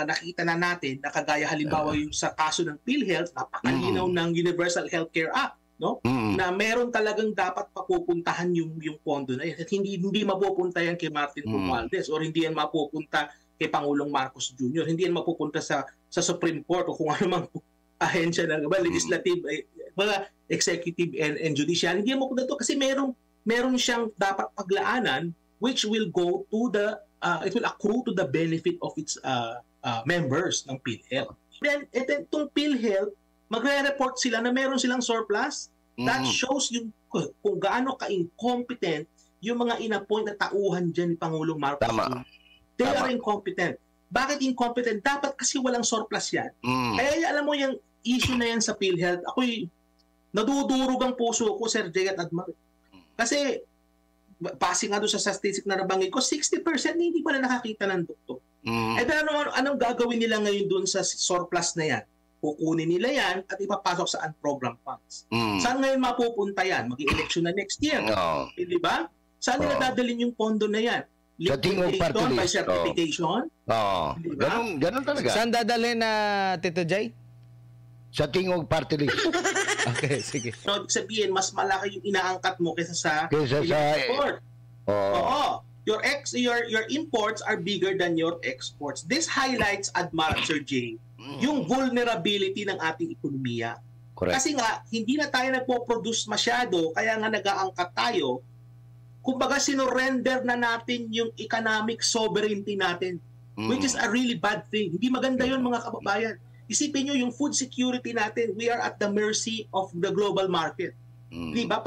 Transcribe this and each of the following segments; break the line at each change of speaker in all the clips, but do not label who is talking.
nakita na natin na kagaya halimbawa yung sa kaso ng PhilHealth, napakalinaw ng Universal Healthcare Act, no? Na meron talagang dapat papupuntahan yung pondo na yan. At hindi mapupunta yan kay Martin Romualdez or hindi yan mapupunta kay Pangulong Marcos Jr. Hindi yan mapupunta sa Supreme Court o kung ano mang ahensya ng legislative, mga executive and judicial. Hindi yan mapupunta to kasi meron siyang dapat paglaanan which will go to it will accrue to the benefit of its members ng PhilHealth. Then itong PhilHealth, magre-report sila na meron silang surplus. That shows kung gaano ka-incompetent yung mga inappoint na tauhan dyan ni Pangulong Marcos.
Tama.
They are incompetent. Bakit incompetent? Dapat kasi walang surplus yan. Kaya alam mo yung issue na yan sa PhilHealth, ako'y nadudurog ang puso ko, Sir Jay at Admar. Kasi base nga doon sa statistic na nabanggit ko, 60% na hindi pa na nakakita ng doktor. Eh pero anong gagawin nila ngayon doon sa surplus na yan? Kukunin nila yan at ipapasok sa unprogrammed funds. Saan ngayon mapupunta yan? Mag-election na next year. Di ba? Saan nila dadalhin yung pondo na yan?
Sa tingong party list.
By certification?
Diba? Ganun talaga.
Saan dadalhin na Tito Jay?
Sa tingong party list.
Okay, sige.
So, sabihin, mas malaki yung inaangkat mo kaysa sa import. Oo. Your imports are bigger than your exports. This highlights, Admar at Sir Jay, yung vulnerability ng ating ekonomiya.
Correct.
Kasi nga, hindi na tayo nagpo-produce masyado, kaya nga nag-aangkat tayo. Kumbaga, sinurrender na natin yung economic sovereignty natin, which is a really bad thing. Hindi maganda yun, mga kababayan. Isipin nyo, yung food security natin, we are at the mercy of the global market. Diba?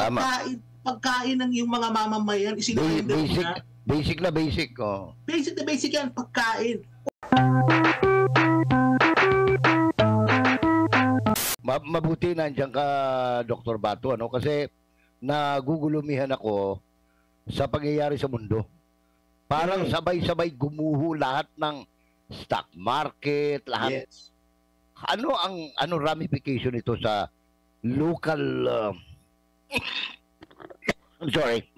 Pagkain ng yung mga mamamayan, isinurrender na.
Basic na basic.
Basic na basic yan, pagkain.
Mabuti nandiyan ka, Dr. Bato, kasi nagugulumihan ako sa pangyayari sa mundo. Parang sabay-sabay gumuho lahat ng stock market, lahat.
Yes.
Ano ramification ito sa local I'm sorry.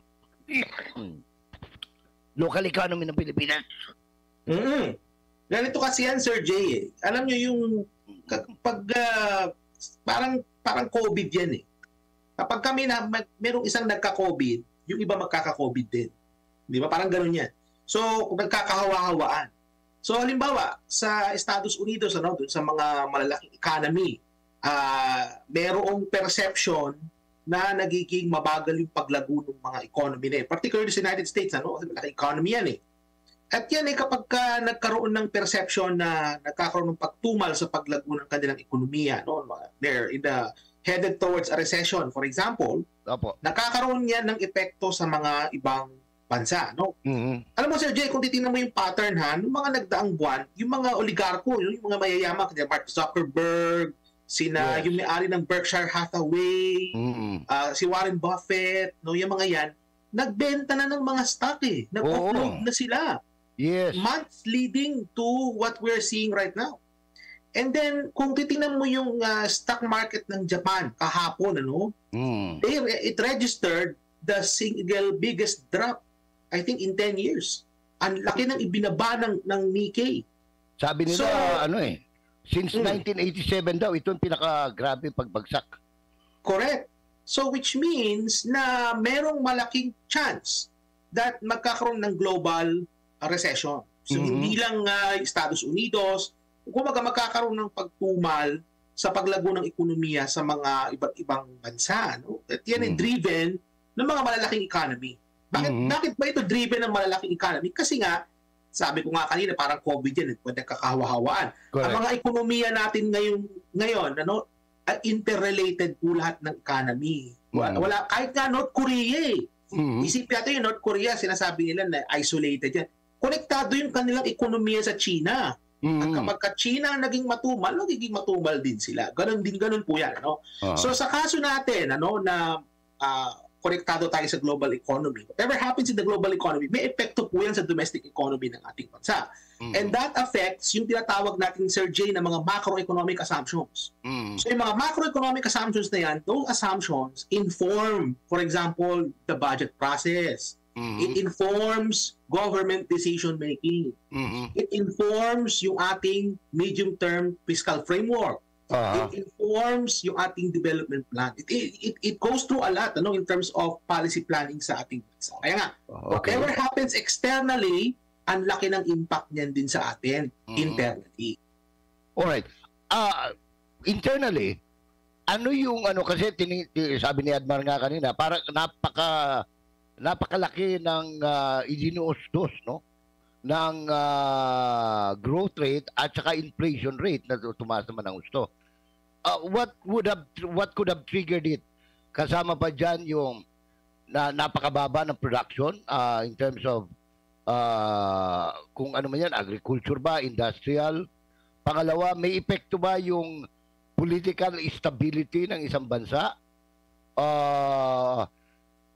Local economy ng Pilipinas.
Ganito kasi yan, Sir Jay. Alam nyo yung parang COVID yan . Kapag kami merong isang nagka-COVID, yung iba magkaka-COVID din. Di ba? Parang ganun yan. So, nagkakahawa-hawaan. So, halimbawa, sa Estados Unidos, doon sa mga malalaking economy, merong perception na nagiging mabagal yung paglago ng mga economy na particularly sa United States, kasi malaking economy yan . At yan kapag nagkaroon ng perception na nagkakaroon ng pagtumal sa paglago ng kanilang ekonomiya, they're headed towards a recession, for example, nakakaroon yan ng epekto sa mga ibang bansa, Alam mo, Sir Jay, kung titingnan mo yung pattern, yung mga nagdaang buwan, yung mga oligarko, yung mga mayayaman, Mark Zuckerberg, yung may-ari ng Berkshire Hathaway, si Warren Buffett, yung mga yan, nagbenta na ng mga stock nag-offload na sila.
Yes.
Months leading to what we're seeing right now. And then, kung titingnan mo yung stock market ng Japan kahapon, it registered the single biggest drop, I think, in 10 years. Ang laki ng ibinaba ng Nikkei.
Sabi nila, since 1987 daw, ito yung pinaka-grabe pagbagsak.
Correct. So, which means na merong malaking chance that magkakaroon ng global recession. So, hindi lang Estados Unidos, kung magkakaroon ng pagtumal sa paglago ng ekonomiya sa mga iba't ibang bansa. At yan ay driven ng mga malalaking economy. Bakit ba ito driven ng malalaking economy? Kasi nga, sabi ko nga kanina, parang COVID yan, pwede kakahawa-hawaan. Ang mga ekonomiya natin ngayon, interrelated po lahat ng economy. Wala, kahit nga North Korea Isipin natin yung North Korea, sinasabi nila na isolated yan. Konektado yung kanilang ekonomiya sa China. At kapag ka China naging matumal, magiging matumal din sila. Ganon po yan. So sa kaso natin, na konektado tayo sa global economy, whatever happens in the global economy, may epekto po yan sa domestic economy ng ating bansa. And that affects yung tinatawag natin, Sir Jay, na mga macroeconomic assumptions. So yung mga macroeconomic assumptions na yan, those assumptions inform, for example, the budget process. It informs government decision making. It informs yung ating medium-term fiscal framework. It informs yung ating development plan. It goes through a lot in terms of policy planning sa ating bansa. Kaya nga, whatever happens externally, ang laki ng impact niyan din sa atin internally.
Alright. Internally, ano yung kasi sabi ni Admar nga kanina, parang napakalaki ng idinuustos ng growth rate at saka inflation rate na tumaas naman ang gusto. What could have triggered it? Kasama pa dyan yung napakababa ng production in terms of kung ano man yan, agriculture ba, industrial. Pangalawa, may epekto ba yung political stability ng isang bansa?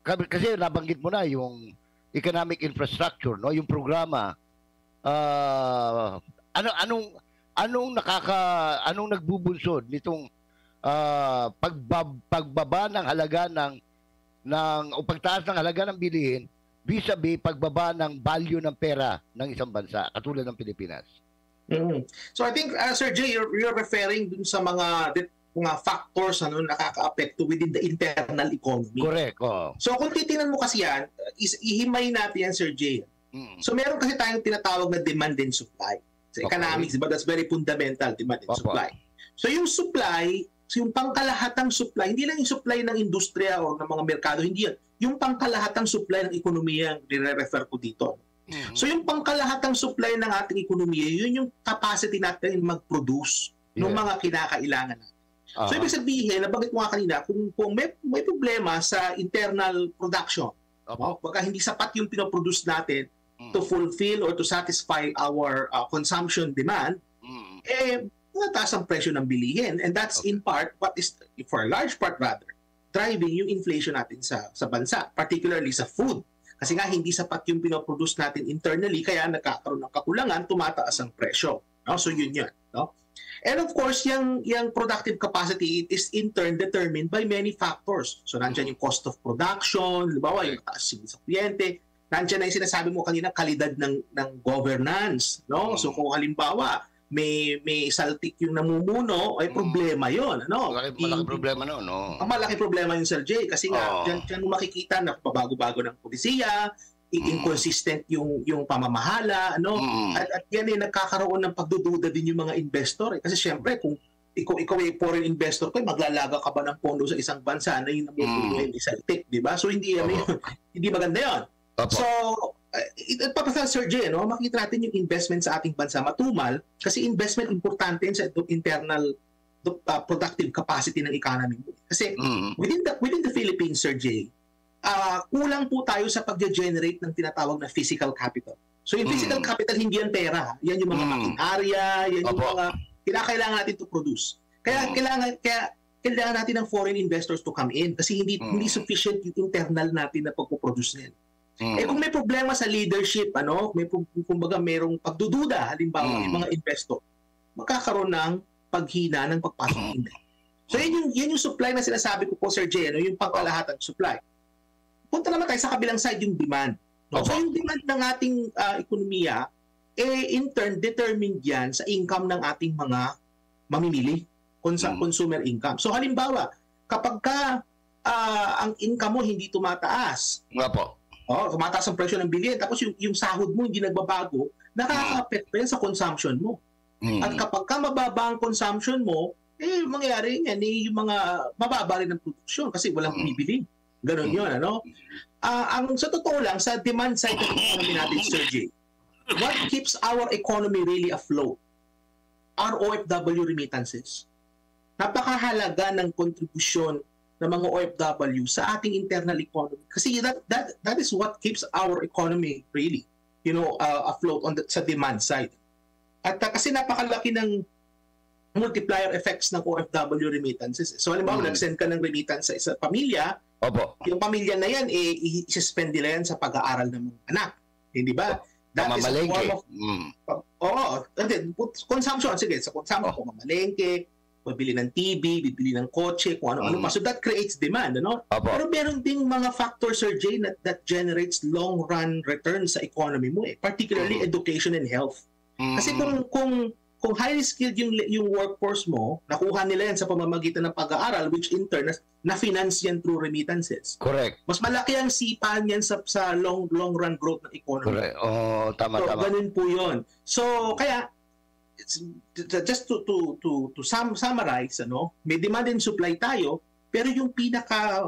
Kasi nabanggit mo na yung economic infrastructure, yung programa. Anong nagbubunsod nitong pagbaba ng halaga o pagtaas ng halaga ng bilihin vis-a-vis pagbaba ng value ng pera ng isang bansa katulad ng Pilipinas?
So I think, Sir Jay, you're referring dun sa mga factors nakaka-apekto within the internal economy.
Correct.
So kung titingnan mo kasi yan, ihimay natin yan, Sir Jay. So meron kasi tayong tinatawag na demand and supply. Sa economics, diba? That's very fundamental, demand and supply. So yung supply, yung pangkalahatang supply, hindi lang yung supply ng industriya o ng mga merkado, hindi yan. Yung pangkalahatang supply ng ekonomiya, nire-refer ko dito. So yung pangkalahatang supply ng ating ekonomiya, yun yung capacity natin mag-produce ng mga kinakailangan natin. So ibig sabihin, nabanggit mo nga kanina, kung may problema sa internal production, baka hindi sapat yung pinoproduce natin to fulfill or to satisfy our consumption demand, mataas ang presyo ng bilihin. And that's in part, for a large part rather, driving yung inflation natin sa bansa, particularly sa food. Kasi nga hindi sapat yung pinoproduce natin internally, kaya nagkakaroon ng kakulangan, tumataas ang presyo. So yun. And of course, yung productive capacity is in turn determined by many factors. So nandiyan yung cost of production, halimbawa yung taas sa kliyente, nandiyan na yung sinasabi mo kanina, kalidad ng governance. So kung halimbawa, may saltik yung namumuno, ay problema yun.
Malaking problema
Ang malaking problema yun, Sir Jay, kasi nga, dyan makikita na pabago-bago ng polisiya, inconsistent yung pamamahala, at yan nagkakaroon ng pagdududa din yung mga investor. Kasi syempre, kung ikaw ay foreign investor, maglalaga ka ba ng pondo sa isang bansa na yung namumuno ay saltik, di ba? So hindi maganda yun. So, papasal, Sir Jay, makikita natin yung investment sa ating bansa matumal kasi investment importante sa internal productive capacity ng economy. Kasi within the Philippines, Sir Jay, kulang po tayo sa pag-generate ng tinatawag na physical capital. So yung physical capital, hindi yan pera. Yan yung mga makinarya, yan yung mga kinakailangan natin to produce. Kaya kailangan natin ng foreign investors to come in kasi hindi sufficient yung internal natin na pagpuproduce nila. Kung may problema sa leadership, kumbaga mayroong pagdududa, halimbawa yung mga investor, magkakaroon ng paghina ng pagpasok ng investment. So yan yung supply na sinasabi ko po, Sir Jay, yung pangkalahatang supply. Punta naman tayo sa kabilang side, yung demand. So yung demand ng ating ekonomiya, in turn, determined yan sa income ng ating mga mamimili, consumer income. So halimbawa, kapag ang income mo hindi tumataas, tumataas ang presyo ng bilihin, tapos yung sahod mo hindi nagbabago, nakaka-apekto yan sa consumption mo. At kapag mababa ang consumption mo, mangyayari yan, yung mga mababa rin ng produksyon kasi walang bumibili. Ganon yun, sa totoo lang, sa demand side ng economy natin, Sir Jay, what keeps our economy really afloat are OFW remittances. Napakahalaga ng kontribusyon ng mga OFW sa ating internal economy. Kasi that is what keeps our economy really, afloat sa demand side. At kasi napakalaki ng multiplier effects ng OFW remittances. So halimbawa, nag-send ka ng remittance sa isang pamilya, yung pamilya na yan, i-suspend nila yan sa pag-aaral ng mga anak. Hindi ba? That is a form of... consumption. Sige, sa consumption, pamamalengke, Bibili ng TV, bibili ng kotse, kung ano-ano pa. So that creates demand, ano?
Opo.
Pero meron ding mga factors, Sir Jay, that generates long-run returns sa economy mo, particularly education and health. Kasi kung highly skilled yung workforce mo, nakuha nila yan sa pamamagitan ng pag-aaral, which in turn, na-finance yan through remittances.
Correct.
Mas malaki ang sipa niyan sa long-run growth ng economy.
Correct. Oh, tama,
So,
tama.
ganun po yun. So, kaya, just to summarize, ano, may demand and supply tayo, pero yung pinaka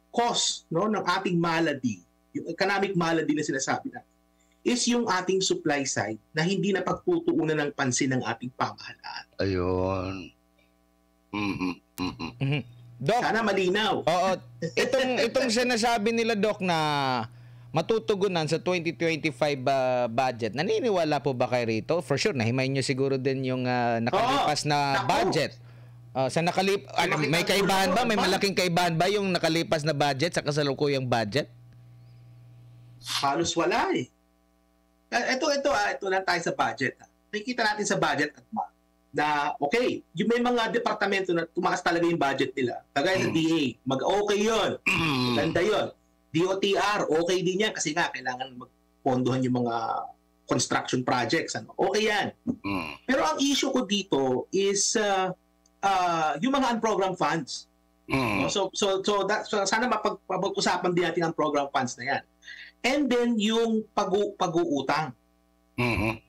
cause, no, ng ating malady, yung economic malady na sinasabi natin, is yung ating supply side na hindi na pagtutuunan ng pansin ng ating pamahalaan.
Ayun.
Doc,
Sana malinaw.
oo, itong sinasabi nila, Doc, na matutugunan sa 2025 budget, naniniwala po ba kayo rito? For sure, nahimayin nyo siguro din yung nakalipas na
naku.
budget. May kaibahan ba? May malaking kaibahan ba yung nakalipas na budget sa kasalukuyang budget?
Halos wala eh. Ito na tayo sa budget. Nakikita natin sa budget na okay, yung may mga departamento na tumaas talaga yung budget nila. Kagaya sa DA, mag-okay yun. Ganda yun. DOTR, okay din yan kasi nga kailangan magpondohan yung mga construction projects. Ano? Okay yan. Pero ang issue ko dito is yung mga unprogrammed funds. So sana mapag-usapan din natin ang program funds na yan. And then yung pag-uutang.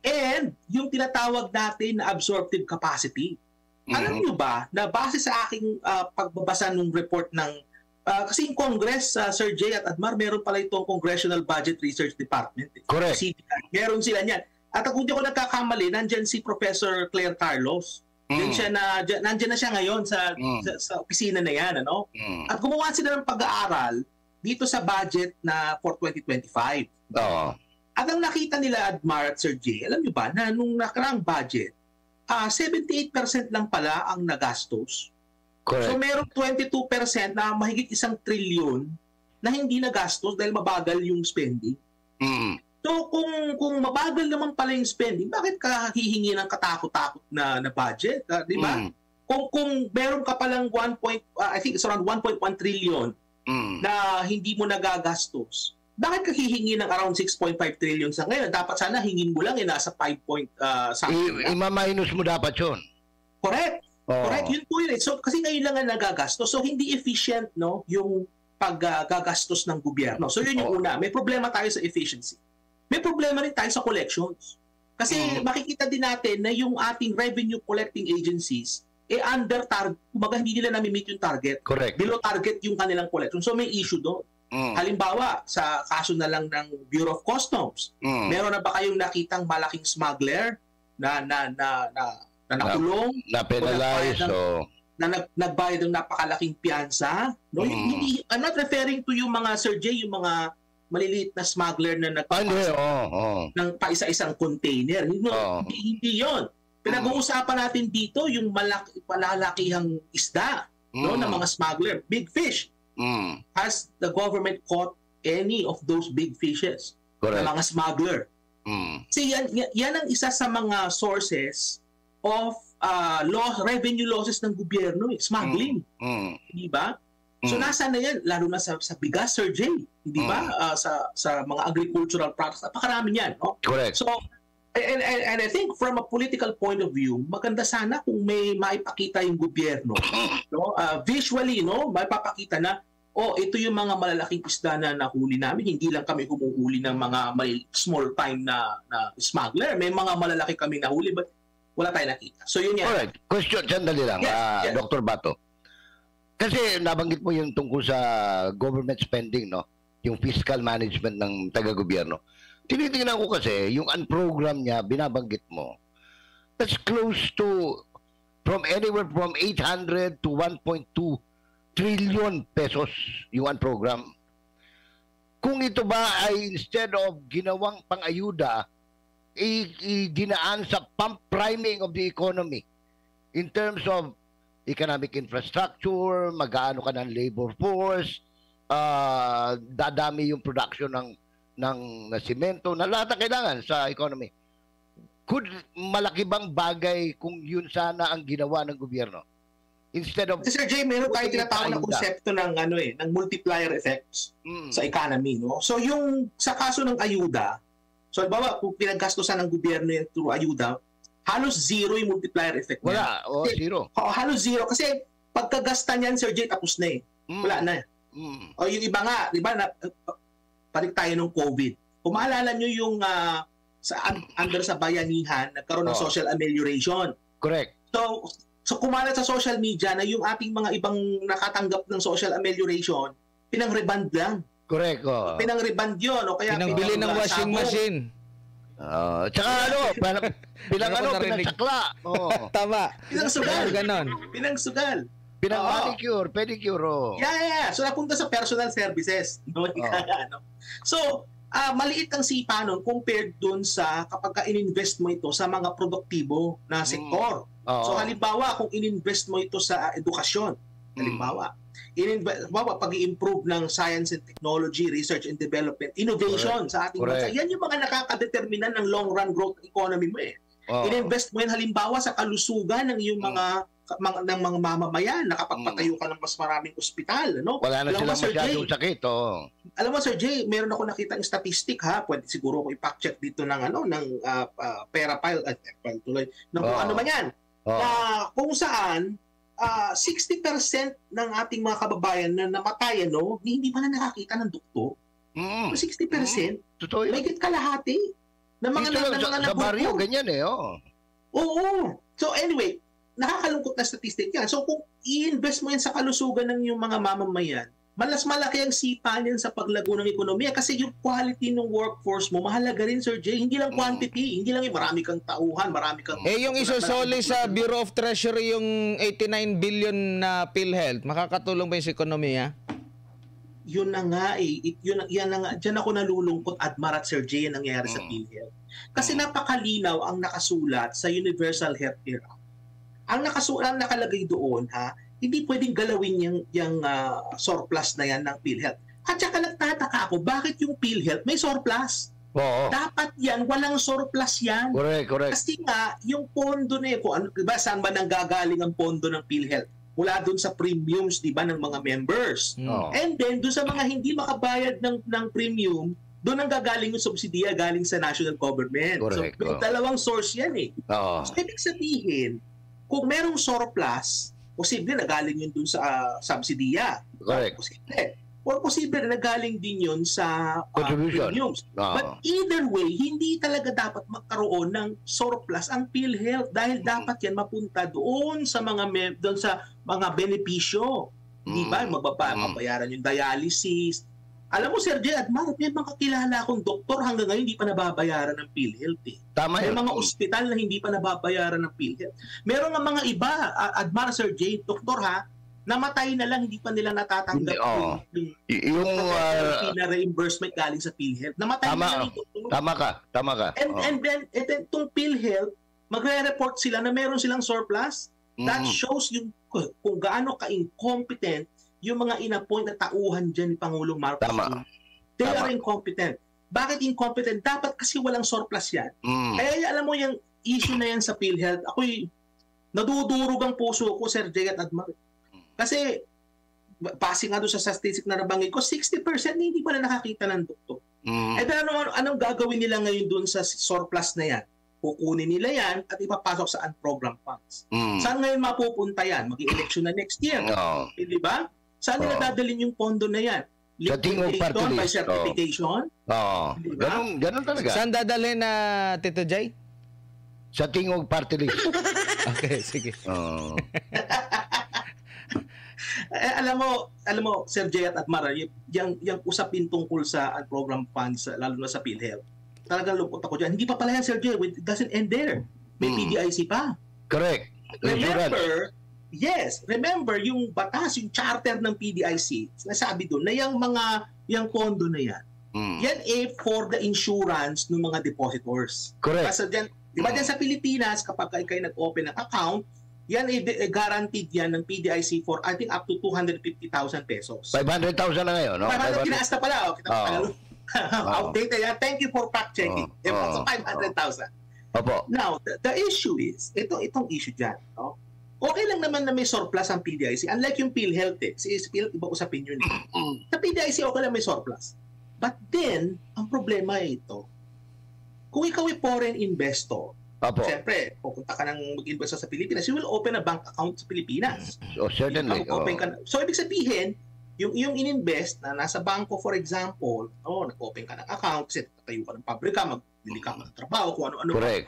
And yung tinatawag natin na absorptive capacity. Alam niyo ba na base sa aking pagbabasa ng report ng kasi yung Congress, Sir Jay at Admar, meron pala itong Congressional Budget Research Department.
Correct.
Meron sila niyan. At kung di ko nagkakamali, nandyan si Professor Claire Carlos. Nandiyan na siya ngayon sa opisina na yan. Ano? At gumawa sila ng pag-aaral dito sa budget na for 2025.
Oo.
At ang nakita nila, Admar at Sir Jay, alam niyo ba na nung nakaraang budget, 78% lang pala ang nagastos.
Correct.
So merong 22% na mahigit 1 trilyon na hindi nagastos dahil mabagal yung spending. So kung mabagal naman pala yung spending, bakit ka hihingi ng katakot-takot na budget? Di ba? Kung meron ka palang I think it's around 1.1 trillion na hindi mo nagagastos, bakit ka hihingi ng around 6.5 trillion sa ngayon? Dapat sana hingin mo lang nasa 5 point something.
Ima-minus mo dapat yun.
Correct.
Oh.
Correct. Yun po yun. So, kasi ngayon lang ang nagagastos. So, hindi efficient no, yung paggagastos ng gobyerno. So, yun yung una. May problema tayo sa efficiency. May problema rin tayo sa collections. Kasi makikita din natin na yung ating revenue collecting agencies under target, kumbaga hindi nila nami-meet yung target.
Correct.
Below target yung kanilang collection. So may issue doon. Halimbawa, sa kaso na lang ng Bureau of Customs, meron na ba kayong nakitang malaking smuggler na nakulong?
Na-penalize.
Na nagbayad ng napakalaking piyansa? No? I'm not referring to yung mga, Sir Jay, yung mga maliliit na smuggler na nagpapasok ng paisa-isang container. Hindi yun. Pinag-uusapan natin dito yung malalakihang isda no, ng mga smuggler. Big fish. Has the government caught any of those big fishes?
Correct.
Na mga smuggler? Kasi yan ang isa sa mga sources of revenue losses ng gobyerno. Smuggling. Di ba? So nasa na yan? Lalo na sa bigas, Sir Jay. Di ba? Sa mga agricultural products. Napakarami yan. No?
Correct.
So, and I think from a political point of view, maganda sana kung may maipakita yung gobyerno. No? Visually, no? Maipapakita na, ito yung mga malalaking isda na nahuli namin. Hindi lang kami humuhuli ng mga small time na smuggler. May mga malalaki kami nahuli, but wala tayong nakita. So yun yan.
Alright. Question, sandali lang,
Yeah.
Dr. Bato. Kasi nabanggit mo yung tungkol sa government spending, no? Yung fiscal management ng taga-gobyerno. Tinitingnan ko kasi, yung unprogram niya, binabanggit mo, that's close to from anywhere from 800 to 1.2 trillion pesos yung unprogram. Kung ito ba ay instead of ginawang pang-ayuda, dinaan sa pump priming of the economy in terms of economic infrastructure, mag-aano ka ng labor force, dadami yung production ng semento, na lahat na kailangan sa economy. Malaki bang bagay kung yun sana ang ginawa ng gobyerno? Instead of...
Kasi Sir Jay, meron tayo tinatawag na konsepto ng ng multiplier effects sa economy, no? So yung sa kaso ng ayuda, so halimbawa kung pinaggastosan ng gobyerno yan through ayuda, halos zero yung multiplier effect
Wala, zero.
Halos zero kasi pagkagasta niyan, Sir Jay, tapos na eh. Wala na. O yung iba nga, di ba, balik tayo ng COVID. Kung maalala nyo yung under sa bayanihan, nagkaroon ng social amelioration.
Correct.
So kumalat sa social media na yung ating mga ibang nakatanggap ng social amelioration, pinang-reband lang.
Correct.
Pinang-reband yun. O kaya
pinangbili ng washing machine.
Tsaka pinang-sakla.
Tama.
Pinang-sugal.
Ganon.
Pinang-sugal.
Pinang-manicure, pedicure.
Yeah. So napunta sa personal services. No? So, maliit ang sipa nun compared dun sa kapag in-invest mo ito sa mga produktibo na sektor. So halimbawa, kung in-invest mo ito sa edukasyon, halimbawa, pag-i-improve ng science and technology, research and development, innovation sa ating bansa, yan yung mga nakakadeterminan ng long-run growth economy mo eh. In-invest mo yan halimbawa sa kalusugan ng iyong mga mamamayan, nakapagpatayo ka ng mas maraming ospital, no?
Wala na silang masyadong sakit,
Alam mo, Sir Jay, meron ako nakita ng statistic, ha? Pwede siguro ko i-fact-check dito ng Perapile, tuloy, ng kung ano man yan. Kung saan, 60% ng ating mga kababayan na namatay, hindi pa na nakakita ng doktor. 60%,
totoo yun.
may kalahati ng mga
sa baryo, ganyan
Oo. So anyway, nakakalungkot na statistic yan. So kung i-invest mo yan sa kalusugan ng yung mga mamamayan, malas malaki ang sipa niyan sa paglago ng ekonomiya kasi yung quality ng workforce mo, mahalaga rin, Sir Jay. Hindi lang quantity, hindi lang yung marami kang tauhan, marami kang...
yung isusoli sa Bureau of Treasury yung 89 billion na PhilHealth, makakatulong ba yung sa ekonomiya?
Yun na nga yan na nga. Diyan ako nalulungkot, Admar at Sir Jay, yung nangyayari sa PhilHealth. Kasi napakalinaw ang nakasulat sa Universal Healthcare Act. Ang nakalagay doon, hindi pwedeng galawin yung surplus na yan ng PhilHealth. At saka nagtataka ako, bakit yung PhilHealth may surplus? Dapat yan, walang surplus yan.
Correct.
Kasi nga, yung pondo na yun, saan ba nanggagaling ang pondo ng PhilHealth? Mula doon sa premiums, di ba, ng mga members. And then, doon sa mga hindi makabayad ng premium, doon ang gagaling yung subsidiya galing sa national government.
Correct.
So, may dalawang source yan eh. So, ibig sabihin, kung merong surplus, posible na galing yun dun sa subsidiya.
Correct.
Posible. Or posible na galing din yun sa premiums. But either way, hindi talaga dapat magkaroon ng surplus ang PhilHealth dahil dapat yan mapunta doon sa mga benepisyo. Di ba? Mababayaran yung dialysis. Alam mo, Sir Jay, Admar, may mga kilala akong doktor hanggang ngayon hindi pa nababayaran ng PhilHealth.
Tama
may mga ospital na hindi pa nababayaran ng PhilHealth. Meron nga mga iba, Admar, Sir Jay, doktor namatay na lang, hindi pa nila natatanggap yung reimbursement galing sa PhilHealth. Namatay na lang yung doktor.
Tama ka.
And then itong PhilHealth, magre-report sila na meron silang surplus. That shows kung gaano ka-incompetent yung mga inappoint na tauhan dyan ni Pangulong Marcos. They are incompetent. Bakit incompetent? Dapat kasi walang surplus yan. Kaya alam mo yung issue na yan sa PhilHealth, ako'y nadudurog ang puso ko, Sir Jay at Admar. Kasi, base nga doon sa statistic na nabanggit ko, 60% hindi pa na nakakita ng doktor. Eh then anong gagawin nila ngayon doon sa surplus na yan? Kukunin nila yan at ipapasok sa unprogrammed funds. Saan ngayon mapupunta yan? Mag-election na next year. Di ba? Saan nila dadalhin yung pondo na yan?
Sa tingog party list.
By certification?
Ganun talaga.
Saan dadalhin na Tito Jay?
Sa tingog party list.
Okay, sige.
Alam mo, Sir Jay at Admar, yung usapin tungkol sa unprogrammed funds, lalo na sa PhilHealth, talagang lungkot ako dyan. Hindi pa pala yan, Sir Jay. It doesn't end there. May PDIC pa.
Correct.
Remember yung batas, yung charter ng PDIC, nasabi doon na yung pondo na yan, yan for the insurance ng mga depositors.
Correct.
Kasi dyan, di ba dyan sa Pilipinas, kapag kayo nag-open ng account, yan guaranteed yan ng PDIC for I think up to 250,000 pesos.
500,000 na ngayon, no?
500 kinaas na pala. Outdated yan. Thank you for fact-checking. So 500,000.
Opo.
Now, the issue is, itong issue dyan, no? okay lang naman na may surplus ang PDIC. Unlike yung PhilHealth Si PhilHealth, iba usapin yun. Sa PDIC, okay lang may surplus. But then, ang problema ito, kung ikaw ay foreign investor, siyempre, pupunta ka ng mag-invest sa Pilipinas, you will open a bank account sa Pilipinas.
Certainly.
So, ibig sabihin, yung ininvest na nasa bangko, for example, nag-open ka ng account, kasi tatayo ka ng pabrika, magbili ka ng trabaho, kung ano-ano.
Correct.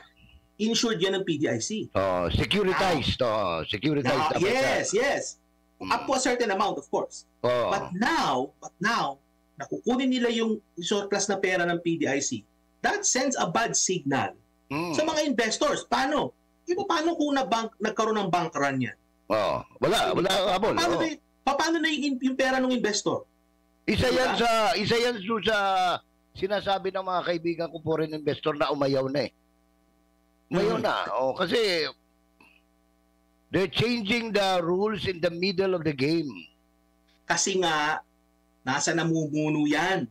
Insured yan ng PDIC.
Securitized. Securitized.
Yes. Up to a certain amount, of course. But now, nakukunin nila yung surplus na pera ng PDIC. That sends a bad signal sa mga investors. Paano? Paano kung nagkaroon ng bank run yan?
Wala habol.
Paano na yung pera ng investor?
Isa yan sa sinasabi ng mga kaibigan ko foreign investor na umayaw na eh. Umayaw na. Kasi they're changing the rules in the middle of the game.
Kasi nga, nasa namumuno yan.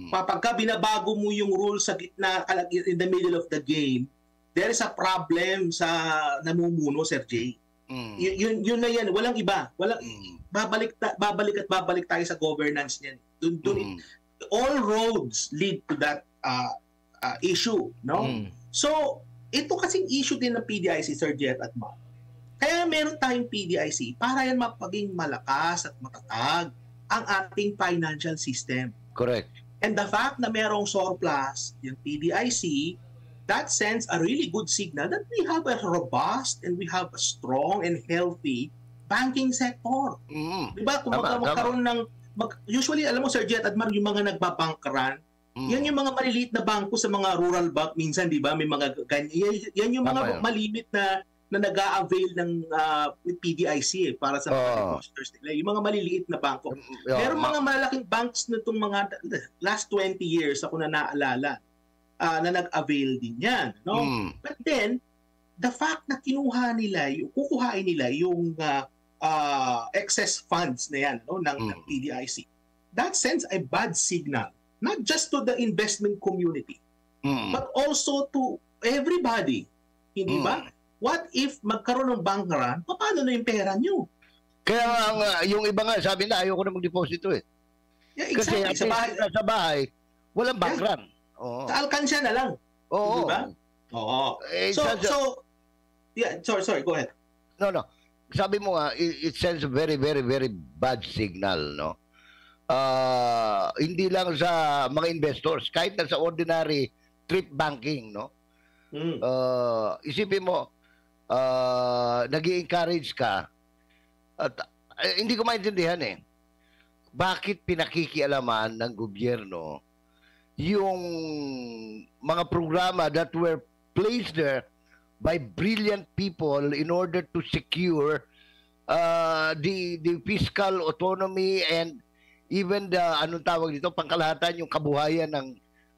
Pagka binabago mo yung rules sa gitna, in the middle of the game, there is a problem sa namumuno, Sir Jay. Yun na yan. Walang iba. Babalik tayo sa governance niyan. All roads lead to that issue. No? So, ito kasing issue din ng PDIC, Sir Jeff at Mark. Kaya meron tayong PDIC para yan mapaging malakas at matatag ang ating financial system.
Correct.
And the fact na merong surplus, yung PDIC, that sends a really good signal that we have a robust and we have a strong and healthy banking sector. Diba? Kung magkaroon ng... usually, alam mo, Sir Jet, Admar, yung mga nagbabankran, yan yung mga maliliit na bangko sa mga rural bank. Minsan, di ba, may mga ganyan. Yan yung mga malimit na nag-a-avail ng PDIC para sa mga depositors nila. Yung mga maliliit na bangko. Meron mga malaking banks na itong mga last 20 years ako na naalala na nag-avail din yan. No? But then, the fact na kukuhain nila yung excess funds na yan ng PDIC, that sends a bad signal, not just to the investment community, but also to everybody. Hindi ba? What if magkaroon ng bank run, paano na yung pera nyo?
Kaya yung iba nga, sabi na, ayoko na mag-deposito eh.
Yeah, exactly.
Kasi sa bahay, walang bank run.
Sa alkansya na lang.
Oo.
Diba? Oo. Sorry, go ahead.
No. Sabi mo nga, it sends a very, very, very bad signal, no? Hindi lang sa mga investors, kahit na sa ordinary trip banking, no? Isipin mo, nag-i-encourage ka at hindi ko maintindihan eh. Bakit pinakikialaman ng gobyerno yung mga programa that were placed there by brilliant people in order to secure the fiscal autonomy and even the anong tawag dito, pangkalahatan yung kabuhayan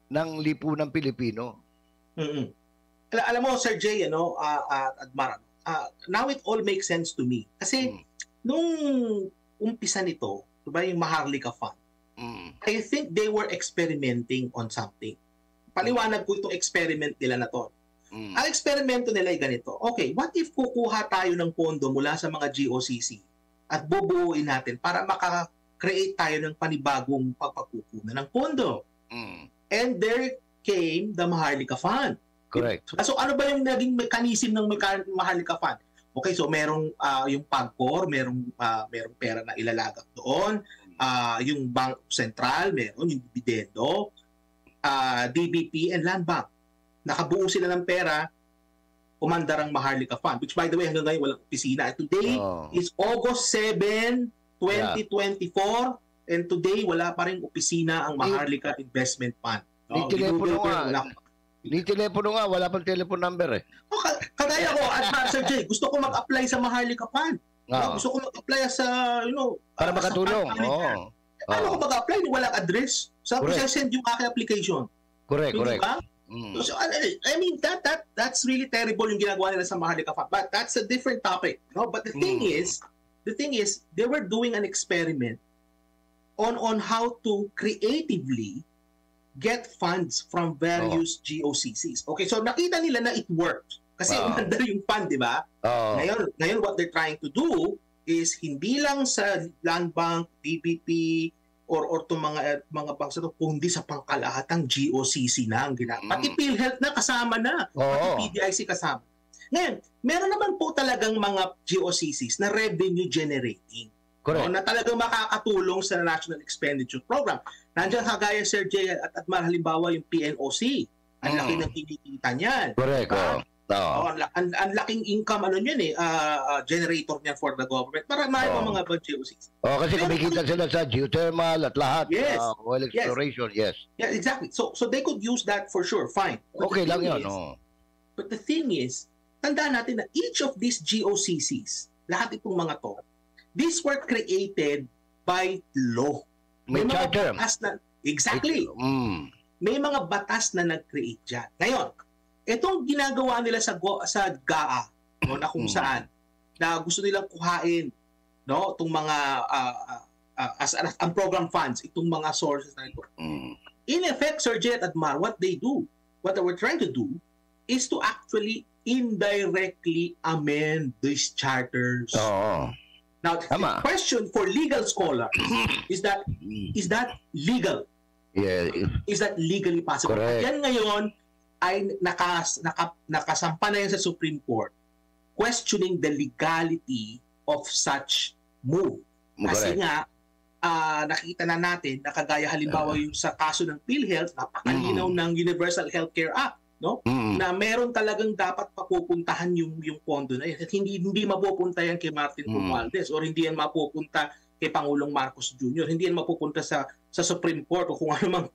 ng lipunang Pilipino.
Alam mo, Sir Jay, Admar, now it all makes sense to me. Kasi nung umpisa nito, diba yung Maharlika Fund, I think they were experimenting on something. Paliwanag ko itong experiment nila na to. Ang eksperimento nila ay ganito. Okay, what if kukuha tayo ng pondo mula sa mga GOCC at bubuuin natin para maka-create tayo ng panibagong pagpakukunan ng pondo? And there came the Maharlika Fund.
Correct.
So ano ba yung naging mechanism ng Maharlika Fund? Okay, so merong yung PAGCOR, merong pera na ilalagak doon. Yung Bank Sentral, meron yung dividendo, DBP and Land Bank. Nakabuo sila ng pera, kumandar ang Maharlika Fund, which by the way, hanggang ngayon walang opisina. Today is August 7, 2024, and today wala pa rin opisina ang Maharlika Investment Fund.
Ni telepono nga, wala pang telephone number eh.
Kagaya ko, Sir Jay, gusto ko mag-apply sa Maharlika Fund. Gusto ko mag-apply sa,
para makatulong.
Paano ko mag-apply? Walang address. Saan ko send yung aking application?
Correct.
So, I mean, that's really terrible yung ginagawa nila sa Maharlika Fund. But that's a different topic. No? But the thing is, they were doing an experiment on how to creatively get funds from various GOCCs. Okay, so nakita nila na it worked. Kasi umandar yung fund, di ba? Ngayon, what they're trying to do is hindi lang sa Land Bank, DBP, or itong mga banks ito, kundi sa pangkalahatang GOCC na ang ginagawa. Pati PhilHealth na kasama na. Pati PDIC kasama. Ngayon, meron naman po talagang mga GOCCs na revenue generating. No, na talagang makakatulong sa National Expenditure Program. Nandiyan kagaya, Sir Jay at Mar, halimbawa yung PNOC. Ang laki ng kinikita niyan.
Correct.
Ang laking income generator niyan for the government. Marami mga GOCs.
Kasi kumikita sila sa geothermal at lahat.
Yes.
Oil exploration, yes.
Yeah, exactly. So they could use that for sure. Fine. But
okay lang yun.
But the thing is, tandaan natin na each of these GOCCs, lahat itong mga to, these were created by law.
May charter.
Exactly. May mga batas na nag-create dyan. Ngayon, itong ginagawa nila sa GAA, no, na kung saan, na gusto nilang kuhain, no, itong mga ang program funds, itong mga sources na ito. In effect, Sir Jet at Mar, what they were trying to do, is to actually indirectly amend these charters. Now, the question for legal scholars is that legal?
Yeah.
Is that legally possible?
Correct.
Yan ngayon ay nakasampa na yan sa Supreme Court questioning the legality of such move. Kasi nga, nakita na natin, nakagaya halimbawa yung sa kaso ng PhilHealth, napakalinaw ng Universal Healthcare Act, no? Na meron talagang dapat papupuntahan yung pondo na yan. At hindi mapupunta yan kay Martin Romualdez or hindi yan mapupunta kay Pangulong Marcos Jr. Hindi yan mapupunta sa Supreme Court o kung ano mang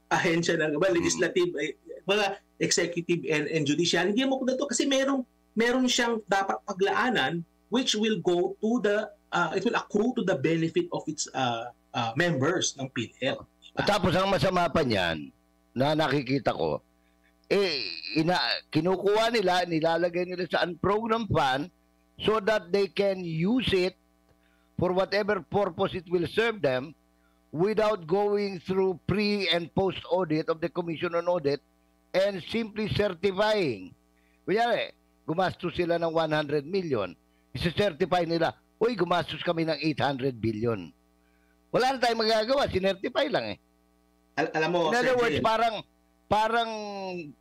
ahensya ng legislative, mga executive and judicial. Hindi yan mapupunta to kasi meron siyang dapat paglaanan which will go to it will accrue to the benefit of its members ng PhilHealth.
Tapos ang masama pa niyan na nakikita ko, kinukuha nila, nilalagay nila sa unprogrammed fund so that they can use it for whatever purpose it will serve them without going through pre- and post-audit of the Commission on Audit and simply certifying. Kunyari, gumastos sila ng 100 million. Isa-certify nila, uy, gumastos kami ng 800 billion. Wala na tayong magagawa, sinertify lang eh.
Alam mo,
in other words, parang,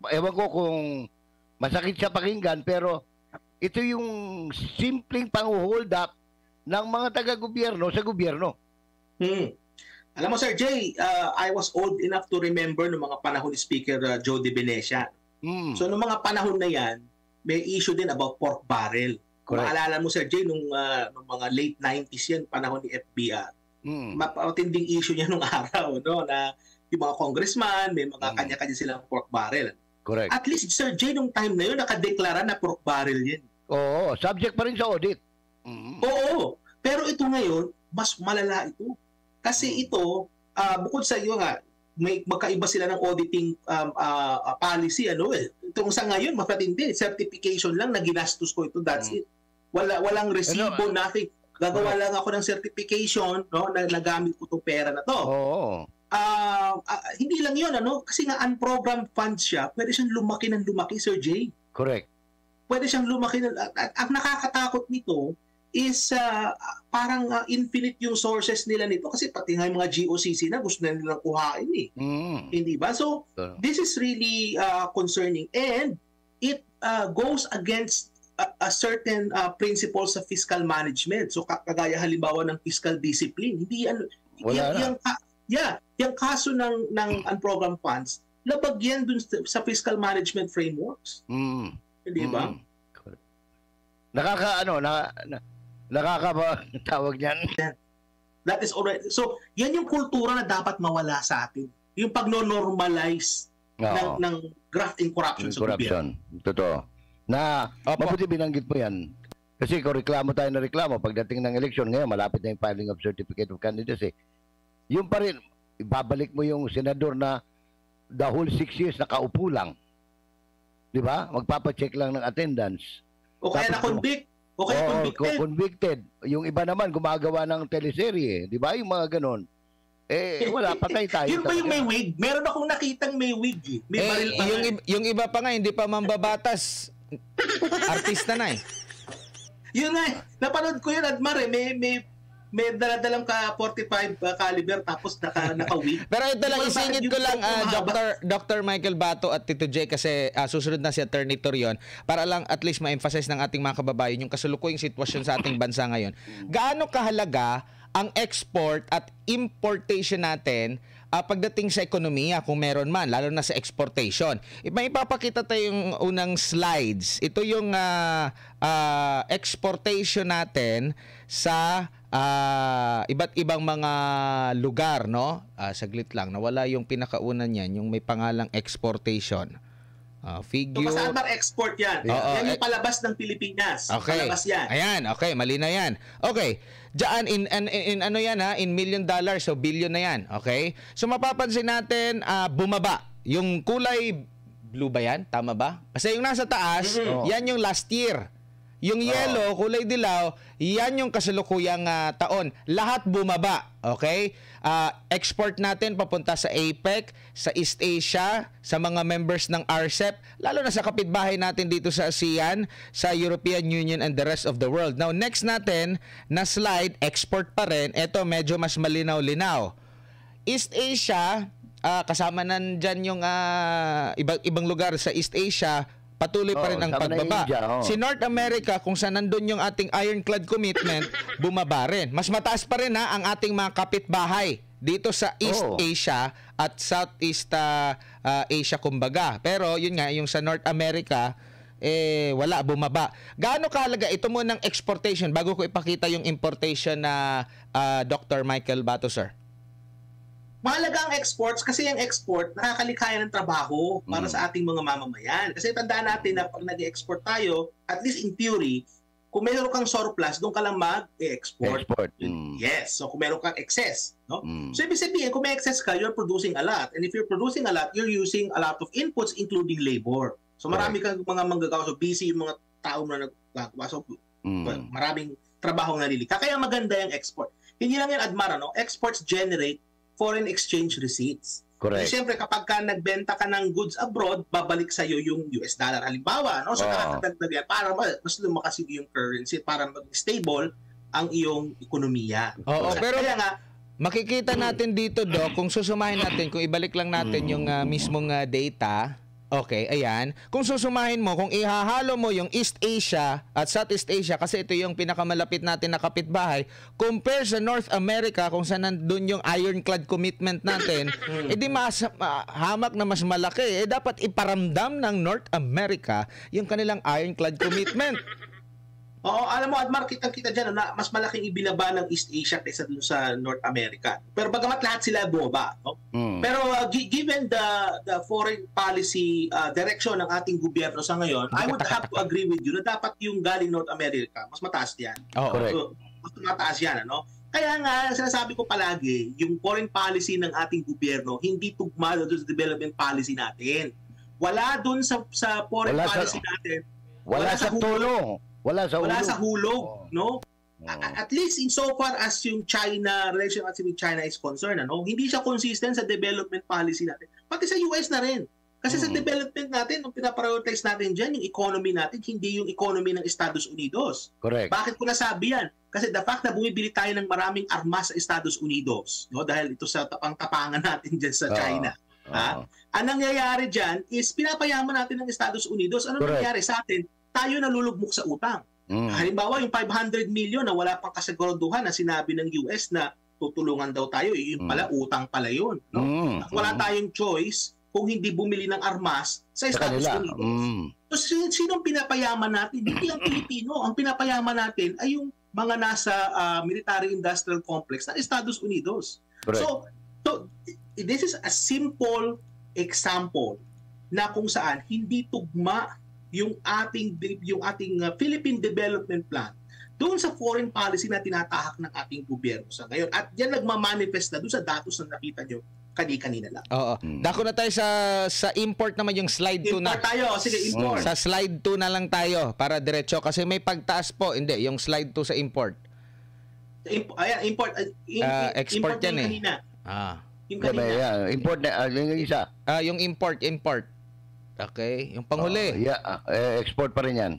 ewan ko kung masakit sa pakinggan, pero ito yung simpleng pang-hold up ng mga taga-gobyerno sa gobyerno.
Alam mo, Sir Jay, I was old enough to remember noong mga panahon ni Speaker Joe De Venecia. So, noong mga panahon na yan, may issue din about pork barrel. Kung maalala mo, Sir Jay, nung mga late 90s yan, panahon ni FBR, mapatinding issue niya nung araw, no? Na yung mga congressman, may mga kanya-kanya silang pork barrel.
Correct.
At least, Sir Jay, nung time na yun, nakadeklara na pork barrel yan.
Oo, subject pa rin sa audit.
Oo, pero ito ngayon, mas malala ito. Kasi ito, bukod sa iyo nga, may magkaiba sila ng auditing policy. Itong sa ngayon, mapatindi. Certification lang na ginastos ko ito. That's it. Walang resibo, nothing. Gagawa lang ako ng certification, no, na nagamit ko itong pera na to. Hindi lang yun, kasi nga unprogrammed funds siya, pwede siyang lumaki ng lumaki, Sir Jay.
Correct.
Pwede siyang lumaki at ang nakakatakot nito is parang infinite yung sources nila nito kasi pati nga yung mga GOCC na gusto na nilang kuhain eh. Hindi ba? So, this is really concerning and it goes against a certain principles of fiscal management. So, kagaya halimbawa ng fiscal discipline. Hindi yung kaso ng unprogrammed funds, labag yan dun sa fiscal management frameworks. Hindi ba?
Nakakatawag niyan.
That is already. So, yan yung kultura na dapat mawala sa atin. Yung pagno-normalize ng graft and corruption sa gobyerno.
Totoo. Mabuti binanggit mo yan. Kasi kung reklamo tayo na reklamo, pagdating ng eleksyon, ngayon malapit na yung filing of certificate of candidacy. Yung pa rin, ibabalik mo yung senador na the whole 6 years nakaupo lang. Di ba? Magpapacheck lang ng attendance.
O kaya na-convict. O kaya
convicted. Yung iba naman gumagawa ng teleserye, 'di ba? Yung mga ganon. Wala, patay tayo.
Yun ba yung may wig? Meron akong nakitang may wig. May baril pa.
Yung iba pa nga hindi pa mambabatas. artista na eh.
Yun nga, napanood ko yun, Admar, may daladalang ka 45 caliber tapos naka-wig.
Pero ito lang, isingit ko lang, Dr. Michael Bato at Tito J, kasi susunod na si Attorney Torion, para lang at least ma-emphasize ng ating mga kababayan yung kasalukuyang sitwasyon sa ating bansa ngayon. Gaano kahalaga ang export at importation natin pagdating sa ekonomiya, kung meron man, lalo na sa exportation. May ipapakita tayong unang slides. Ito yung exportation natin sa iba't ibang mga lugar, no? Saglit lang, nawala yung pinakaunan niyan, yung may pangalang exportation. Figure.
So, kasama export yan. Yan yung palabas ng Pilipinas.
Okay.
Palabas yan.
Ayan, okay, mali na yan. Okay. Diyan in ano yan in $1 million, so billion na yan. Okay? So mapapansin natin bumaba. Yung kulay blue ba yan? Tama ba? Kasi yung nasa taas, yan yung last year. Yung yellow, kulay dilaw, yan yung kasalukuyang taon. Lahat bumaba. Okay? Export natin papunta sa APEC, sa East Asia, sa mga members ng RCEP, lalo na sa kapitbahay natin dito sa ASEAN, sa European Union and the rest of the world. Now, next natin na slide, export pa rin. Ito medyo mas malinaw-linaw. East Asia, kasama nandyan yung ibang lugar sa East Asia, patuloy pa rin ang pagbaba. India, si North America, kung saan nandun yung ating ironclad commitment, bumaba rin. Mas mataas pa rin ang ating mga kapitbahay dito sa East Asia at Southeast Asia kumbaga. Pero yun nga, yung sa North America, wala, bumaba. Gaano kahalaga ito mo ng exportation bago ko ipakita yung importation na Dr. Michael Bato, sir?
Mahalaga ang exports kasi yung export nakakalikaya ng trabaho para sa ating mga mamamayan. Kasi tandaan natin na pag nag-export tayo, at least in theory, kung meron kang surplus, doon ka lang mag-export. Yes. So kung meron kang excess. No? So ibig sabihin, kung may excess ka, you're producing a lot. And if you're producing a lot, you're using a lot of inputs including labor. So marami kang mga manggagawa. So busy yung mga tao na nagagawa. So maraming trabaho na nilika. Kaya maganda yung export. Hindi lang yan, Admar, no? Exports generate foreign exchange receipts.
Correct.
Siyempre, kapag ka nagbenta ka ng goods abroad, babalik sa iyo yung US dollar. Halimbawa, no? So, nakakadagdag yan para mas lumakas yung currency, para mag-stable ang iyong ekonomiya.
Pero
kaya nga,
makikita natin dito, Doc, kung susumahin natin, kung ibalik lang natin yung mismong data. Okay, ayan. Kung susumahin mo, kung ihahalo mo yung East Asia at Southeast Asia, kasi ito yung pinakamalapit natin na kapitbahay, compare sa North America, kung saan nandun yung ironclad commitment natin, edi mas hamak na mas malaki. Dapat iparamdam ng North America yung kanilang ironclad commitment.
Oo, alam mo, Admar, kitang-kita dyan na mas malaking ibinaba ng East Asia kaysa dun sa North America. Pero bagamat lahat sila bumaba, no? Pero given the foreign policy direction ng ating gobyerno sa ngayon, I would have to agree with you na dapat yung galing North America, mas mataas yan.
Correct.
Mas mataas yan, ano? Kaya nga, sinasabi ko palagi, yung foreign policy ng ating gobyerno, hindi tugma doon sa development policy natin. Wala doon sa foreign policy natin.
Wala sa tulong. Wala sa hulog, no? At least insofar as yung China, relation natin with China is concerned, ano? Hindi siya consistent sa development policy natin. Pati sa US na rin. Kasi sa development natin, ang pinaprioritize natin dyan, yung economy natin, hindi yung economy ng Estados Unidos. Correct.
Bakit ko nasabi yan? Kasi the fact na bumibili tayo ng maraming armas sa Estados Unidos, no? Dahil ito sa tapang-tapangan natin dyan sa China. Ang nangyayari dyan is pinapayaman natin ng Estados Unidos. Ano nangyayari sa atin? Tayo nalulugmok sa utang. Halimbawa, yung 500 million na wala pang kasiguraduhan na sinabi ng US na tutulungan daw tayo, yung pala, utang pala yun. No? Wala tayong choice kung hindi bumili ng armas sa Estados Unidos. So, sinong pinapayaman natin? Hindi ang Pilipino. Ang pinapayaman natin ay yung mga nasa military-industrial complex ng Estados Unidos. So, this is a simple example na kung saan hindi tugma yung ating Philippine Development Plan doon sa foreign policy na tinatahak ng ating gobyerno sa ngayon. At yan nagmamanifest na doon sa datos na nakita nyo kanina lang.
Oo. Dako na tayo sa import naman, yung slide 2 na.
Import tayo. Sige, import.
Sa slide 2 na lang tayo para diretso kasi may pagtaas po. Hindi, yung slide 2 sa import.
Ayan, import.
Export
import
yan
kanina.
Ah.
Yung kanina.
Import na, yung isa.
Yung import. Okay, yung panghuli.
Export pa rin yan.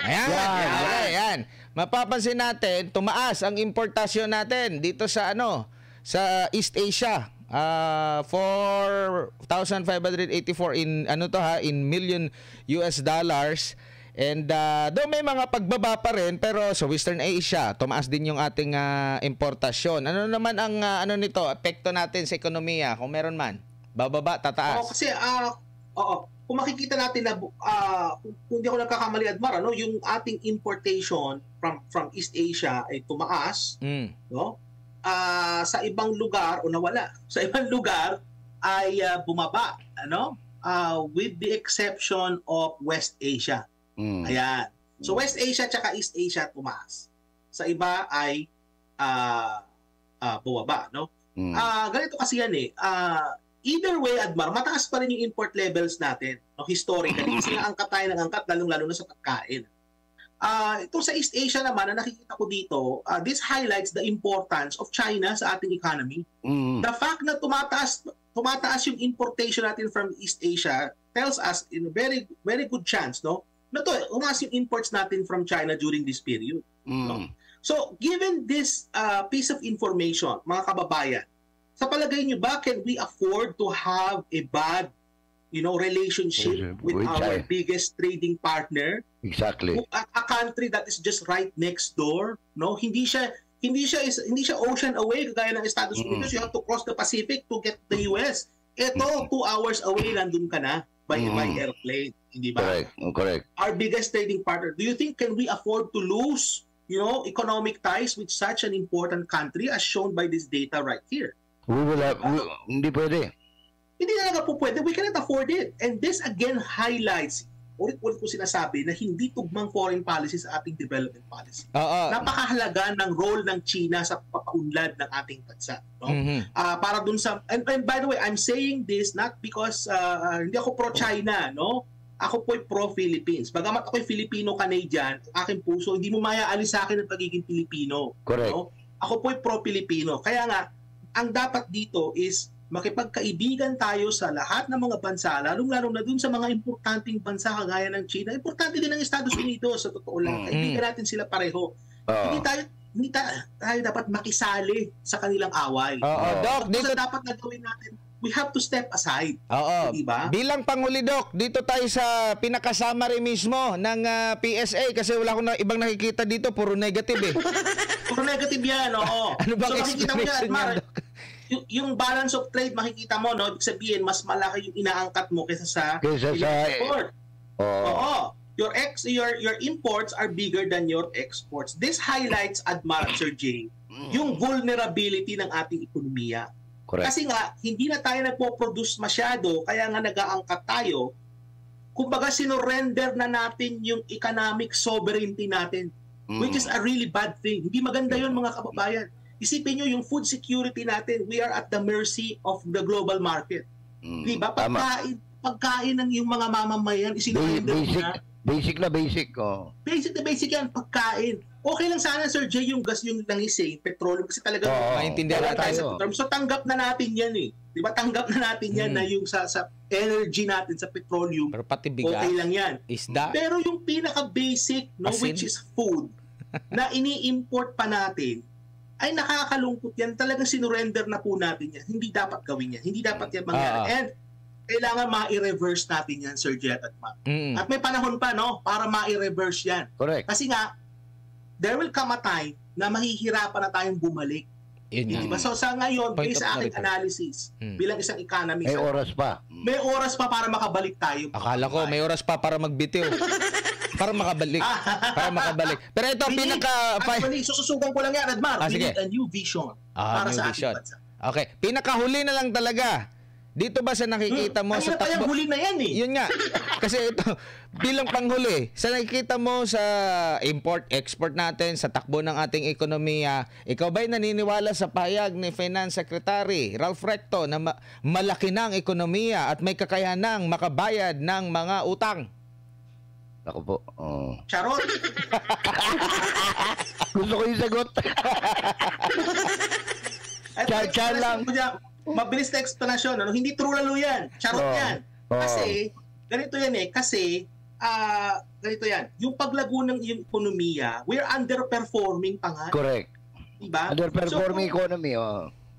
Ayan. Mapapansin natin, tumaas ang importasyon natin dito sa sa East Asia. 4,584 in million US dollars. And though may mga pagbaba pa rin, pero sa Western Asia, tumaas din yung ating importasyon. Ano naman ang nito, epekto natin sa ekonomiya kung meron man? Bababa, tataas?
Kasi kung makikita natin na kung hindi ako nagkakamali, Admar, yung ating importation from East Asia ay tumaas, no? Sa ibang lugar o nawala. Sa ibang lugar ay bumaba, with the exception of West Asia. Ayan. So West Asia tsaka East Asia tumaas. Sa iba ay bumaba, no? Ganito kasi yan either way, Admar, mataas pa rin yung import levels natin, historically. Kasi angkat tayo ng angkat, lalong-lalo na sa pagkain. Ito sa East Asia naman, na nakikita ko dito, this highlights the importance of China sa ating economy. The fact na tumataas yung importation natin from East Asia tells us in a very, very good chance, no? Na umaas yung imports natin from China during this period. No? So, given this piece of information, mga kababayan, sa palagay nyo ba, can we afford to have a bad, relationship with our biggest trading partner?
Exactly.
A country that is just right next door, no? Hindi siya ocean away kagaya ng Estados Unidos. You have to cross the Pacific to get the US. Ito, 2 hours away, nandun ka na by airplane. Hindi ba?
Correct.
Our biggest trading partner. Do you think can we afford to lose, economic ties with such an important country as shown by this data right here?
Hindi pwede.
Hindi talaga po pwede. We cannot afford it. And this again highlights, ulit-ulit ko sinasabi, na hindi tugmang foreign policy sa ating development policy. Napakahalaga ng role ng China sa papaunlad ng ating bansa. No? Para dun sa, and by the way, I'm saying this not because hindi ako pro-China, no? Ako po'y pro-Philippines. Bagamat ako'y Filipino-Canadian, aking puso, hindi mo mayaalis sa akin ang pagiging Pilipino.
Correct.
No? Ako po'y pro-Pilipino. Kaya nga, ang dapat dito is makipagkaibigan tayo sa lahat ng mga bansa, lalong-lalo na dun sa mga importanteng bansa kagaya ng China. Importante din ang Estados Unidos, sa totoo lang. Kaibigan natin sila pareho. Hindi tayo dapat makisali sa kanilang away.
Doc, dito
dapat na gawin natin, we have to step aside. Diba?
Bilang Panghuli, Doc, dito tayo sa pinakasummary mismo ng PSA kasi wala akong ibang nakikita dito, puro negative
Puro negative yan, oo.
Ano bang
explanation
niya, Doc?
Yung balance of trade, makikita mo, no? Ibig sabihin, mas malaki yung inaangkat mo kaysa sa import. Oo. Your imports are bigger than your exports. This highlights, Admar, Sir Jay, yung vulnerability ng ating ekonomiya.
Correct.
Kasi nga, hindi na tayo nagpo-produce masyado, kaya nga nag-aangkat tayo. Kumbaga, sinurrender na natin yung economic sovereignty natin, which is a really bad thing. Hindi maganda yun, mga kababayan. Isipin nyo, yung food security natin, we are at the mercy of the global market. Diba? Pagkain ng yung mga mamamayan, isinurrender na.
Basic.
Basic na basic yan, pagkain. Okay lang sana, Sir Jay, yung gas, yung langis, petroleum, kasi talaga
maintindihan tayo.
So tanggap na natin yan Diba? Tanggap na natin yan na yung sa energy natin, sa petroleum.
Pero pati bigas,
okay lang yan.
Isda.
Pero yung pinaka-basic, which is food, na ini-import pa natin, ay nakakalungkot yan. Talagang sinurrender na po natin yan. Hindi dapat gawin yan. Hindi dapat yan mangyari. And kailangan ma-i-reverse natin yan, Sir Jet at Mac. At may panahon pa, para ma-i-reverse yan.
Correct.
Kasi nga, there will come a time na mahihirapan na tayong bumalik. Diba? So sa ngayon, based sa aking analysis, bilang isang economist,
may oras pa.
May oras pa para makabalik tayo.
Akala ko, may oras pa para magbitiw. Para makabalik. Pero ito,
Actually, sususugan ko lang yan, Admar. We
sige.
need a new vision para sa ating bansa.
Okay. Pinakahuli na lang talaga. Dito ba sa nakikita mo sa takbo?
Huli na yan
Yun nga. Kasi ito, bilang panghuli, sa nakikita mo sa import-export natin, sa takbo ng ating ekonomiya, ikaw ba'y naniniwala sa pahayag ni Finance Secretary Ralph Recto na malaki na ang ekonomiya at may kakayanang makabayad ng mga utang?
Ako po.
Charot.
Gusto ko yung sagot.
Char lang. Mabilis na explanation. Hindi true lalo yan. Charot yan. Kasi, Ganito yan kasi ganito yan. Yung paglago ng yung ekonomiya, we're underperforming pa nga.
Correct.
Diba?
Underperforming economy.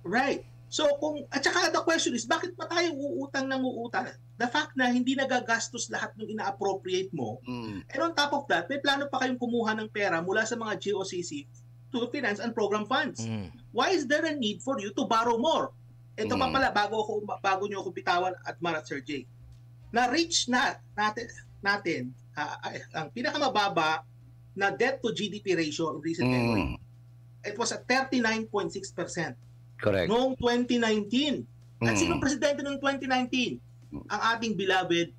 Right. So at saka the question is, bakit pa tayo uutang ng uutang? The fact na hindi nagagastos lahat ng ina-appropriate mo, and on top of that, may plano pa kayong kumuha ng pera mula sa mga GOCC to finance and program funds. Why is there a need for you to borrow more? Ito pa pala, bago nyo ako bitawan at Marat Sir Jay. Na-reach natin ang pinakamababa na debt to GDP ratio in recent memory. It was at 39.6%.
Correct.
Noong 2019. At sinong presidente noong 2019? Ang ating beloved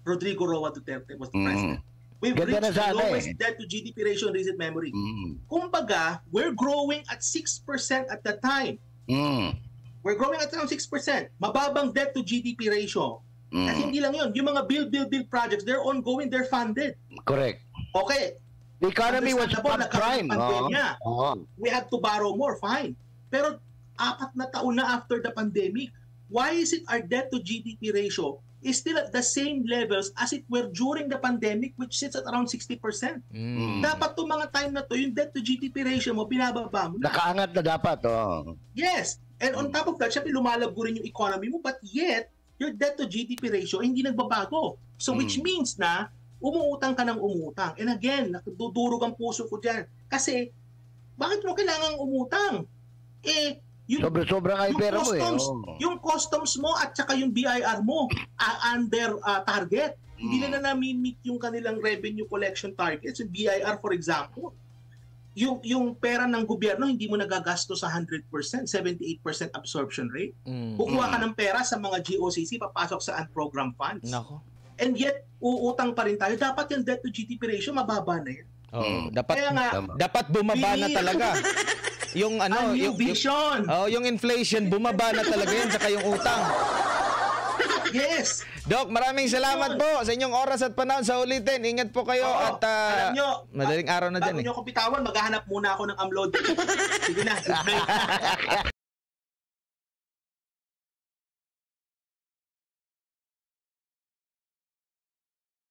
Rodrigo Roa Duterte was the president. We've reached the lowest debt to GDP ratio in recent memory. Kumbaga, we're growing at 6% at the time. We're growing at around 6%. Mababang debt to GDP ratio. At hindi lang yun. Yung mga build projects, they're ongoing, they're funded.
Correct.
Okay.
The economy was prime.
We had to borrow more, fine. Pero 4 na taon na after the pandemic, why is it our debt to GDP ratio is still at the same levels as it were during the pandemic, which sits at around 60%? Dapat itong mga time na to, yung debt to GDP ratio mo, binababa mo na.
Nakaangat na dapat.
Yes. And on top of that, syempre lumalago rin yung economy mo, but yet, your debt to GDP ratio hindi nagbabago. So which means na umuutang ka ng umutang. And again, nakadudurog ang puso ko dyan. Kasi, bakit mo kailangang umutang?
Sobra-sobra nga yung pera mo
Yung customs mo at saka yung BIR mo under target. Hindi na nami-meet yung kanilang revenue collection targets. Yung BIR, for example. Yung pera ng gobyerno, hindi mo nagagastos sa 100%, 78% absorption rate. Kukuha ka ng pera sa mga GOCC, papasok sa unprogrammed funds. Nako. And yet, uutang pa rin tayo. Dapat yung debt to GDP ratio, mababa na yan.
Dapat bumaba na talaga. Yung
vision.
Yung inflation bumaba na talaga yan, saka yung utang.
Yes.
Doc, maraming salamat po sa inyong oras at panahon sa ulitin. Ingat po kayo at
alam nyo,
madaling araw na dyan.
Bago nyo ako bitawan, maghahanap muna ako ng upload. Sige na.